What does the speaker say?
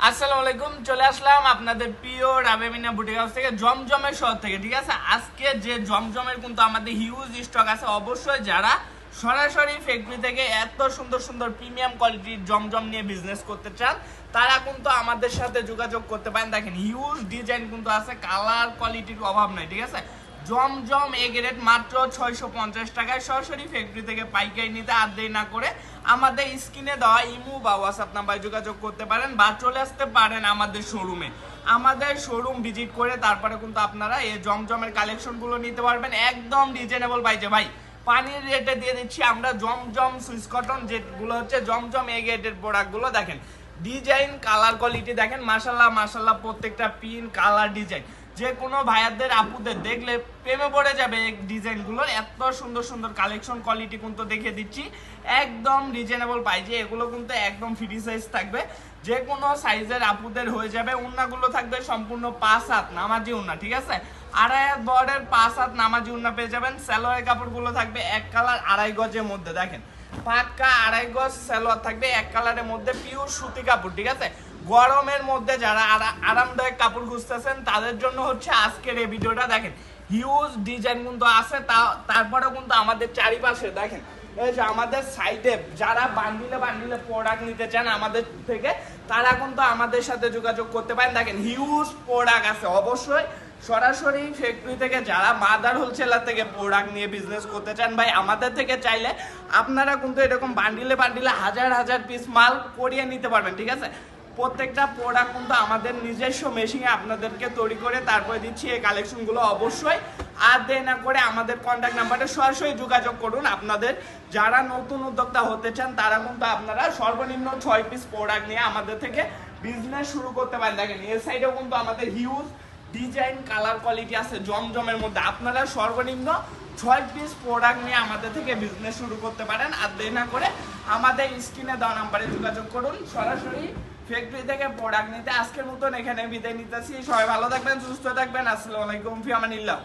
আসসালামু আলাইকুম, চলে আসলাম আপনাদের প্রিয় রাবেমিনা বুটিক হাউস থেকে, জমজমের শহর থেকে। ঠিক আছে, আজকে যে জমজমের কিন্তু আমাদের হিউজ স্টক আছে। অবশ্যই যারা সরাসরি ফ্যাক্টরি থেকে এত সুন্দর সুন্দর প্রিমিয়াম কোয়ালিটির জমজম নিয়ে বিজনেস করতে চান, তারা কিন্তু আমাদের সাথে যোগাযোগ করতে পারেন। দেখেন, হিউজ ডিজাইন কিন্তু আছে, কালার কোয়ালিটির অভাব নাই। ঠিক আছে, জমজম এ গ্রেড মাত্র 650 টাকায় সরাসরি ফ্যাক্টরি থেকে পাইকারি নিতে আর দেরি না করে আমাদের স্ক্রিনে দেওয়া ইমো বা হোয়াটসঅ্যাপ নাম্বারে যোগাযোগ করতে পারেন বা চলে আসতে পারেন আমাদের শোরুমে। আমাদের শোরুম ভিজিট করে তারপরে কিন্তু আপনারা এই জমজমের কালেকশনগুলো নিতে পারবেন একদম রিজনেবল প্রাইসে। ভাই, পানির রেটে দিয়ে দিচ্ছি আমরা জমজম সুইস কটন, যেগুলো হচ্ছে জমজম এ গ্রেডের প্রোডাক্টগুলো। দেখেন ডিজাইন, কালার কোয়ালিটি দেখেন, মাশাল্লাহ মাশাল্লাহ, প্রত্যেকটা পিন কালার ডিজাইন যে কোনো ভাইয়াদের আপুদের দেখলে প্রেমে পড়ে যাবে এই ডিজাইনগুলোর। এত সুন্দর সুন্দর কালেকশন কোয়ালিটি কিন্তু দেখে দিচ্ছি একদম রিজনেবল প্রাইসে। এগুলো কিন্তু একদম ফ্রি সাইজ থাকবে, যে কোনো সাইজের আপুদের হয়ে যাবে। উন্নাগুলো থাকবে সম্পূর্ণ 5 হাত নামাজি উন্না। ঠিক আছে, 2.5 হাত বর্ডের 5 হাত নামাজি উন্না পেয়ে যাবেন। সালোয়ারের কাপড়গুলো থাকবে এক কালার 2.5 গজের মধ্যে। দেখেন পাক্কা 2.5 গজ সালোয়ার থাকবে এক কালারের মধ্যে, পিওর সুতি কাপড়। ঠিক আছে, গরমের মধ্যে যারা আরামদায়ক কাপড় খুঁজতেছেন তাদের জন্য হচ্ছে আজকের এই ভিডিওটা। দেখেন হিউজ ডিজাইন কিন্তু আছে, তারপরেও কিন্তু আমাদের চারিপাশে দেখেন এই যে আমাদের সাইডে যারা বান্ডিলে বান্ডিলে প্রোডাক্ট নিতে চান আমাদের থেকে, তারা কিন্তু আমাদের সাথে যোগাযোগ করতে পারেন। দেখেন হিউজ প্রোডাক্ট আছে। অবশ্যই সরাসরি ফ্যাক্টরি থেকে যারা মাদার হোলসেলার থেকে প্রোডাক্ট নিয়ে বিজনেস করতে চান, ভাই আমাদের থেকে চাইলে আপনারা কিন্তু এরকম বান্ডিলে বান্ডিলে হাজার হাজার পিস মাল করিয়ে নিতে পারবেন। ঠিক আছে, প্রত্যেকটা প্রোডাক্ট কিন্তু আমাদের নিজস্ব মেশিনে আপনাদেরকে তৈরি করে তারপরে দিচ্ছি এই কালেকশনগুলো। অবশ্যই আর দেরি না করে আমাদের কন্ট্যাক্ট নাম্বারে সরাসরি যোগাযোগ করুন। আপনাদের যারা নতুন উদ্যোক্তা হতে চান তারা কিন্তু আপনারা সর্বনিম্ন 6 পিস প্রোডাক্ট নিয়ে আমাদের থেকে বিজনেস শুরু করতে পারেন। দেখেন এই সাইডেও কিন্তু আমাদের হিউজ ডিজাইন কালার কোয়ালিটি আছে জমজমের মধ্যে। আপনারা সর্বনিম্ন 6 পিস প্রোডাক্ট নিয়ে আমাদের থেকে বিজনেস শুরু করতে পারেন। আর দেরি না করে আমাদের স্ক্রিনে দেওয়া নাম্বারে যোগাযোগ করুন সরাসরি ফ্যাক্টরি থেকে প্রোডাক্ট নিতে। আজকের মতন এখানে বিদায় নিতেছি। সবাই ভালো থাকবেন, সুস্থ থাকবেন। আসসালামু আলাইকুম, ফি আমানিল্লাহ।